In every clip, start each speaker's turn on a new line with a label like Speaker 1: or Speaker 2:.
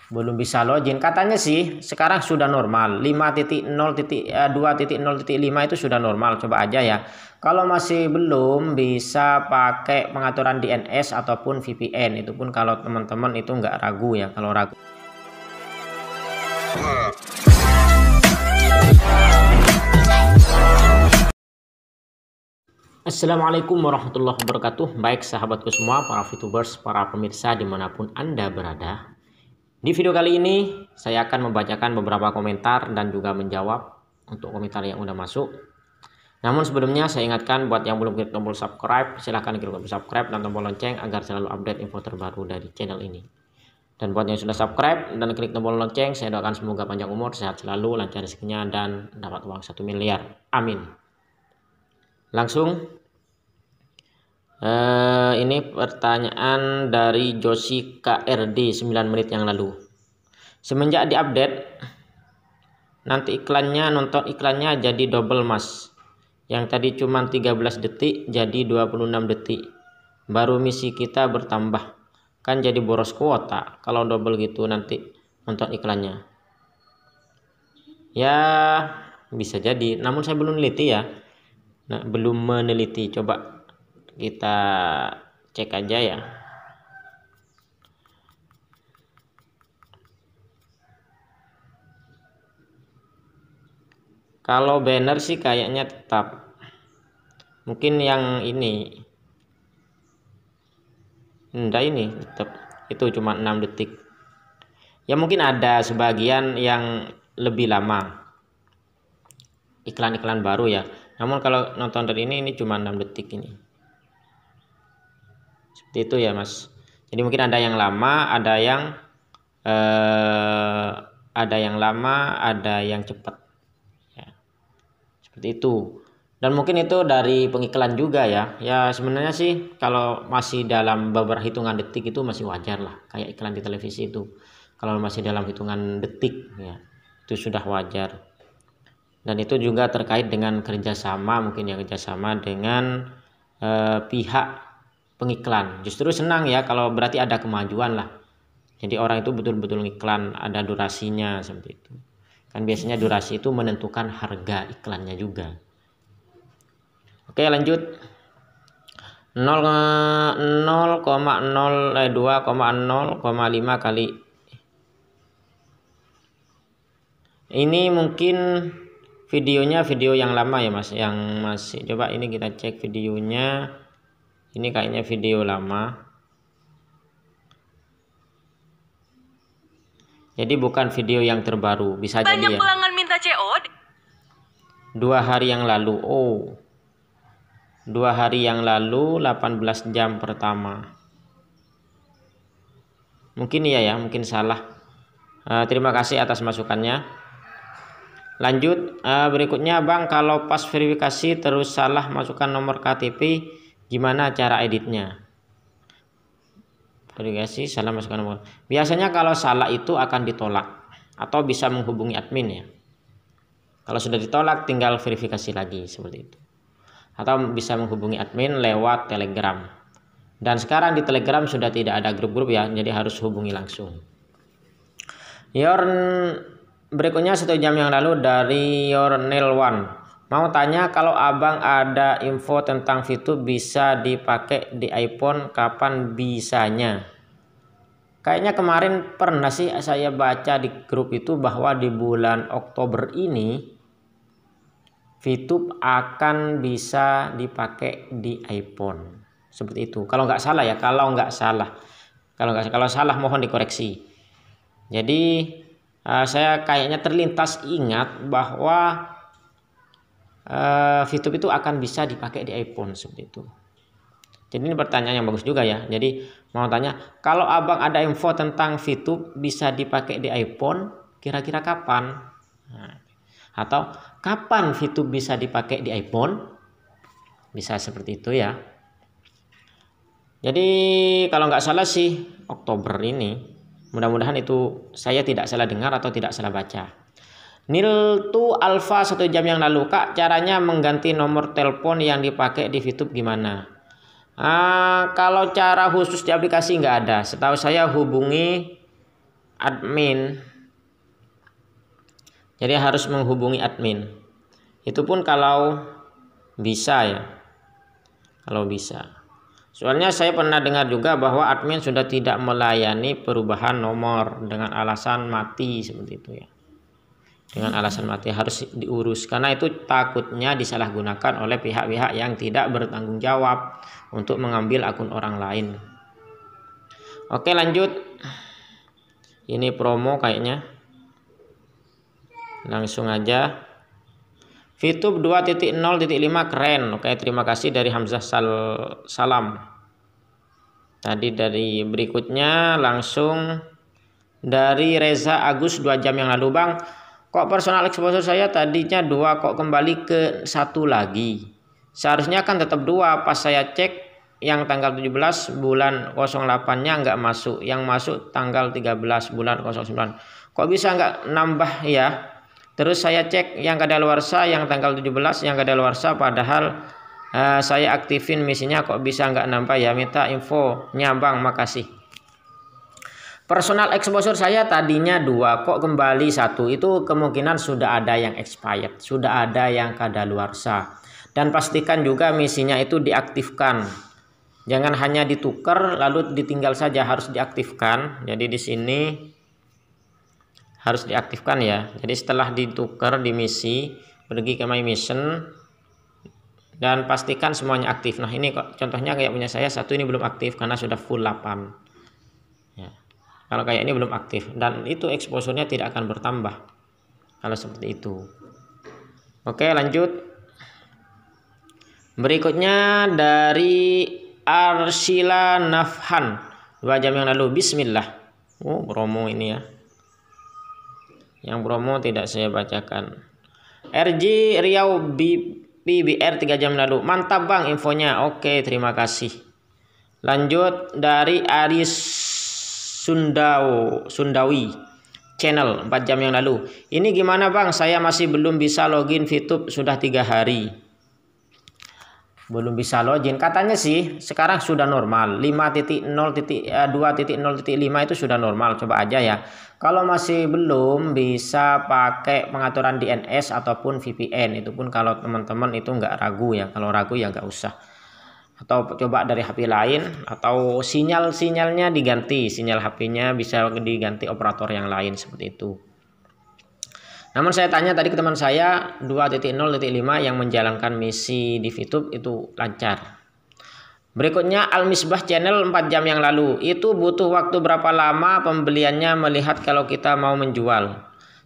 Speaker 1: belum bisa login. Katanya sih sekarang sudah normal. 5.0.2.0.5 itu sudah normal. Coba aja ya. Kalau masih belum, bisa pakai pengaturan DNS ataupun VPN. Itu pun kalau teman-teman itu nggak ragu ya. Kalau ragu. Assalamualaikum warahmatullahi wabarakatuh. Baik sahabatku semua, para VTubers, para pemirsa dimanapun Anda berada. Di video kali ini saya akan membacakan beberapa komentar dan juga menjawab untuk komentar yang udah masuk. Namun sebelumnya saya ingatkan buat yang belum klik tombol subscribe, silahkan klik tombol subscribe dan tombol lonceng agar selalu update info terbaru dari channel ini. Dan buat yang sudah subscribe dan klik tombol lonceng, saya doakan semoga panjang umur, sehat selalu, lancar rezekinya dan dapat uang 1 miliar. Amin. Langsung ini pertanyaan dari Josi KRD 9 menit yang lalu. Semenjak diupdate, nanti nonton iklannya jadi double mas. Yang tadi cuma 13 detik jadi 26 detik. Baru misi kita bertambah. Kan jadi boros kuota kalau double gitu nanti nonton iklannya. Ya bisa jadi, namun saya belum meneliti ya. Nah, belum meneliti, coba kita cek aja ya. Kalau banner sih kayaknya tetap. Mungkin yang ini. Enggak, ini tetap. Itu cuma 6 detik. Ya mungkin ada sebagian yang lebih lama. Iklan-iklan baru ya. Namun kalau nonton dari ini cuma 6 detik ini. Seperti itu ya mas. Jadi mungkin ada yang lama, ada yang cepat ya. Seperti itu. Dan mungkin itu dari pengiklan juga ya. Ya sebenarnya sih kalau masih dalam beberapa hitungan detik itu masih wajar lah, kayak iklan di televisi itu. Kalau masih dalam hitungan detik ya, itu sudah wajar. Dan itu juga terkait dengan kerjasama, mungkin ya kerjasama dengan pihak pengiklan. Justru senang ya kalau berarti ada kemajuan lah. Jadi orang itu betul-betul ngiklan, ada durasinya seperti itu. Kan biasanya durasi itu menentukan harga iklannya juga. Oke, lanjut. 2,0,5 kali. Ini mungkin videonya video yang lama ya mas, yang masih. Coba ini kita cek videonya. Ini kayaknya video lama. Jadi bukan video yang terbaru, bisa jadi ya. Banyak pelanggan minta COD. 2 hari yang lalu. Oh. 2 hari yang lalu 18 jam pertama. Mungkin iya ya, mungkin salah. Terima kasih atas masukannya. Lanjut, berikutnya Bang, kalau pas verifikasi terus salah masukkan nomor KTP, gimana cara editnya? Verifikasi salah masukkan nomor. Biasanya kalau salah itu akan ditolak atau bisa menghubungi admin ya. Kalau sudah ditolak tinggal verifikasi lagi seperti itu. Atau bisa menghubungi admin lewat Telegram. Dan sekarang di Telegram sudah tidak ada grup-grup ya, jadi harus hubungi langsung. Berikutnya 1 jam yang lalu dari Yornel1. Mau tanya kalau abang ada info tentang VTube bisa dipakai di iPhone, kapan bisanya? Kayaknya kemarin pernah sih saya baca di grup itu bahwa di bulan Oktober ini VTube akan bisa dipakai di iPhone. Seperti itu. Kalau nggak salah ya, kalau salah mohon dikoreksi. Jadi saya kayaknya terlintas ingat bahwa VTube itu akan bisa dipakai di iPhone seperti itu. Jadi ini pertanyaan yang bagus juga ya. Jadi mau tanya, kalau abang ada info tentang VTube bisa dipakai di iPhone, kira-kira kapan? Nah, atau kapan VTube bisa dipakai di iPhone? Bisa seperti itu ya. Jadi kalau nggak salah sih Oktober ini. Mudah-mudahan itu saya tidak salah dengar atau tidak salah baca. Nil2 Alpha 1 jam yang lalu, Kak, caranya mengganti nomor telepon yang dipakai di VTube gimana? Kalau cara khusus di aplikasi nggak ada. Setahu saya hubungi admin. Jadi harus menghubungi admin. Itu pun kalau bisa ya. Kalau bisa. Soalnya saya pernah dengar juga bahwa admin sudah tidak melayani perubahan nomor dengan alasan mati seperti itu ya. Dengan alasan mati harus diurus karena itu takutnya disalahgunakan oleh pihak-pihak yang tidak bertanggung jawab untuk mengambil akun orang lain. Oke, lanjut. Ini promo kayaknya. Langsung aja. VTube 2.0.5 keren. Oke, terima kasih dari Hamzah Salam. Tadi dari berikutnya langsung dari Reza Agus 2 jam yang lalu. Bang, kok personal exposure saya tadinya 2 kok kembali ke 1 lagi? Seharusnya kan tetap 2. Pas saya cek yang tanggal 17 bulan 08-nya nggak masuk. Yang masuk tanggal 13 bulan 09. Kok bisa nggak nambah ya? Terus saya cek yang kadaluarsa yang tanggal 17 yang kadaluarsa padahal saya aktifin misinya kok bisa nggak nambah ya? Minta infonya Bang, makasih. Personal exposure saya tadinya 2 kok kembali 1. Itu kemungkinan sudah ada yang expired, sudah ada yang kadaluarsa. Dan pastikan juga misinya itu diaktifkan. Jangan hanya ditukar lalu ditinggal saja, harus diaktifkan. Jadi di sini harus diaktifkan ya. Jadi setelah ditukar di misi, pergi ke my mission dan pastikan semuanya aktif. Nah, ini kok contohnya kayak punya saya 1 ini belum aktif karena sudah full 8. Ya. Kalau kayak ini belum aktif dan itu exposure-nya tidak akan bertambah kalau seperti itu. Oke, lanjut. Berikutnya dari Arsila Nafhan 2 jam yang lalu. Bismillah. Oh, promo ini ya. Yang promo tidak saya bacakan. RJ Riau PBR 3 jam lalu. Mantap Bang infonya. Oke, terima kasih. Lanjut dari Aris Sundawi channel 4 jam yang lalu. Ini gimana Bang? Saya masih belum bisa login VTube sudah 3 hari. Belum bisa login. Katanya sih sekarang sudah normal. 5.0.2.0.5 itu sudah normal. Coba aja ya. Kalau masih belum bisa pakai pengaturan DNS ataupun VPN. Itu pun kalau teman-teman itu nggak ragu ya. Kalau ragu ya nggak usah. Atau coba dari HP lain. Atau sinyalnya diganti. Sinyal HP-nya bisa diganti operator yang lain seperti itu. Namun saya tanya tadi ke teman saya 2.0.5 yang menjalankan misi di VTube itu lancar. Berikutnya Al-Misbah channel 4 jam yang lalu. Itu butuh waktu berapa lama pembeliannya melihat kalau kita mau menjual?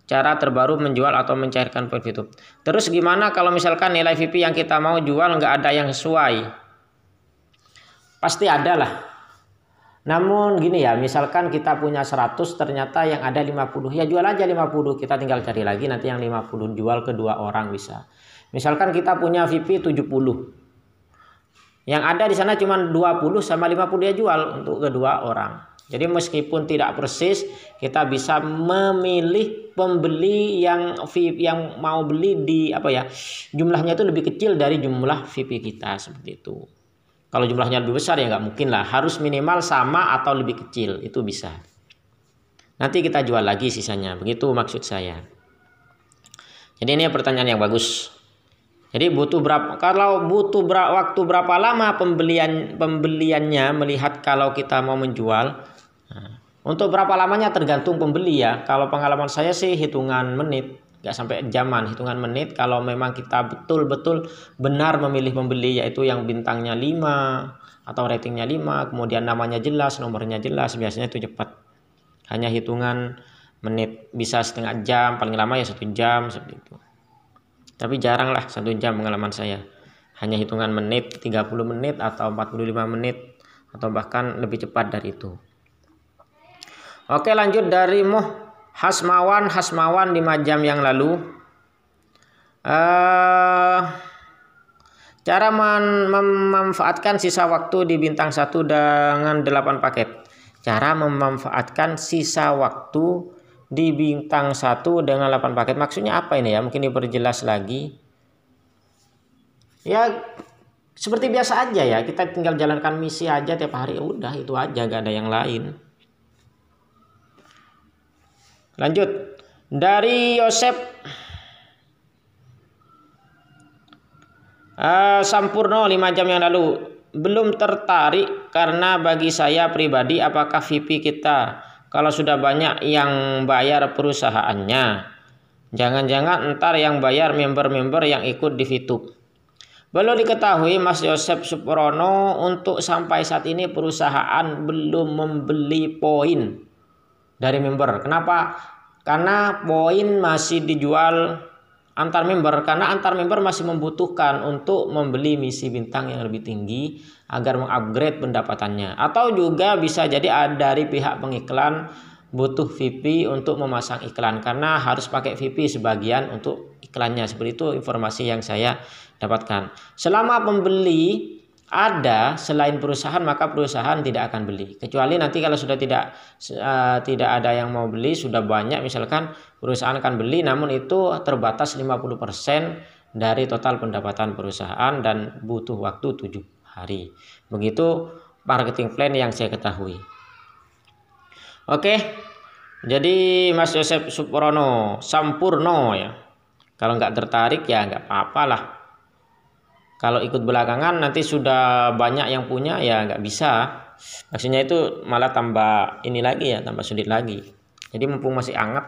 Speaker 1: Cara terbaru menjual atau mencairkan poin VTube. Terus gimana kalau misalkan nilai VIP yang kita mau jual nggak ada yang sesuai? Pasti ada lah. Namun gini ya, misalkan kita punya 100 ternyata yang ada 50, ya jual aja 50, kita tinggal cari lagi nanti yang 50 jual ke 2 orang bisa. Misalkan kita punya VIP 70. Yang ada di sana cuma 20 sama 50 dia jual untuk kedua orang. Jadi meskipun tidak persis, kita bisa memilih pembeli yang VIP yang mau beli di jumlahnya itu lebih kecil dari jumlah VIP kita seperti itu. Kalau jumlahnya lebih besar ya nggak mungkin lah. Harus minimal sama atau lebih kecil. Itu bisa. Nanti kita jual lagi sisanya. Begitu maksud saya. Jadi ini pertanyaan yang bagus. Jadi butuh berapa? Kalau butuh waktu berapa lama pembeliannya melihat kalau kita mau menjual. Nah, untuk berapa lamanya tergantung pembeli ya. Kalau pengalaman saya sih hitungan menit. Nggak sampai jaman, hitungan menit. Kalau memang kita betul-betul benar memilih pembeli yaitu yang bintangnya 5 atau ratingnya 5, kemudian namanya jelas, nomornya jelas, biasanya itu cepat. Hanya hitungan menit, bisa setengah jam, paling lama ya 1 jam seperti itu. Tapi jarang lah 1 jam pengalaman saya. Hanya hitungan menit, 30 menit atau 45 menit atau bahkan lebih cepat dari itu. Oke, lanjut dari Hasmawan 5 jam yang lalu. Cara memanfaatkan sisa waktu di bintang 1 dengan 8 paket. Cara memanfaatkan sisa waktu di bintang 1 dengan 8 paket. Maksudnya apa ini ya? Mungkin diperjelas lagi. Ya seperti biasa aja ya. Kita tinggal jalankan misi aja tiap hari. Udah itu aja, gak ada yang lain. Lanjut. Dari Yosep Sampurno 5 jam yang lalu. Belum tertarik karena bagi saya pribadi apakah VIP kita kalau sudah banyak yang bayar perusahaannya. Jangan-jangan ntar yang bayar member-member yang ikut di VTube. Belum diketahui Mas Yosep Suprono, untuk sampai saat ini perusahaan belum membeli poin dari member. Kenapa? Karena poin masih dijual antar member, karena antar member masih membutuhkan untuk membeli misi bintang yang lebih tinggi agar mengupgrade pendapatannya. Atau juga bisa jadi dari pihak pengiklan butuh VP untuk memasang iklan karena harus pakai VP sebagian untuk iklannya. Seperti itu informasi yang saya dapatkan. Selama pembeli ada selain perusahaan, maka perusahaan tidak akan beli. Kecuali nanti kalau sudah tidak ada yang mau beli, sudah banyak misalkan, perusahaan akan beli, namun itu terbatas 50% dari total pendapatan perusahaan dan butuh waktu 7 hari. Begitu marketing plan yang saya ketahui. Oke. Jadi Mas Yosep Suprono Sampurno ya. Kalau nggak tertarik ya nggak apa-apa lah. Kalau ikut belakangan nanti sudah banyak yang punya ya nggak bisa. Maksudnya itu malah tambah ini lagi ya, tambah sulit lagi. Jadi mumpung masih anget,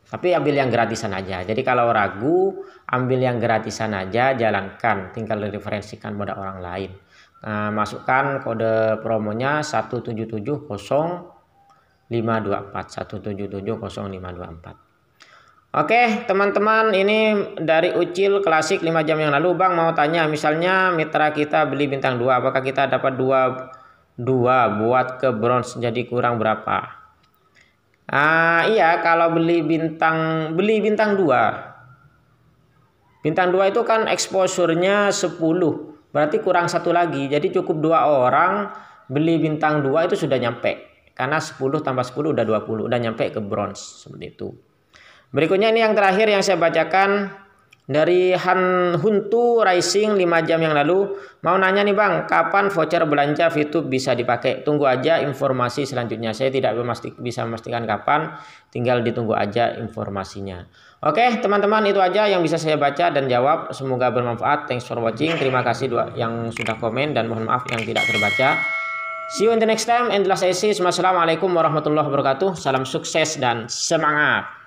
Speaker 1: tapi ambil yang gratisan aja. Jadi kalau ragu, ambil yang gratisan aja, jalankan. Tinggal referensikan pada orang lain. Nah, masukkan kode promonya 1770524 1770524. Oke teman-teman, ini dari Ucil Klasik 5 jam yang lalu. Bang mau tanya, misalnya mitra kita beli bintang 2, apakah kita dapat 2 buat ke bronze, jadi kurang berapa? Iya, kalau beli bintang 2. Bintang 2 itu kan exposure-nya 10. Berarti kurang 1 lagi. Jadi cukup 2 orang beli bintang 2 itu sudah nyampe. Karena 10 tambah 10 udah 20, udah nyampe ke bronze, seperti itu. Berikutnya ini yang terakhir yang saya bacakan dari Huntu Rising 5 jam yang lalu. Mau nanya nih Bang, kapan voucher belanja VTube bisa dipakai? Tunggu aja informasi selanjutnya. Saya tidak bisa memastikan kapan, tinggal ditunggu aja informasinya. Oke teman-teman, itu aja yang bisa saya baca dan jawab. Semoga bermanfaat. Thanks for watching. Terima kasih yang sudah komen dan mohon maaf yang tidak terbaca. See you in the next time and the last session. Wassalamualaikum warahmatullahi wabarakatuh. Salam sukses dan semangat.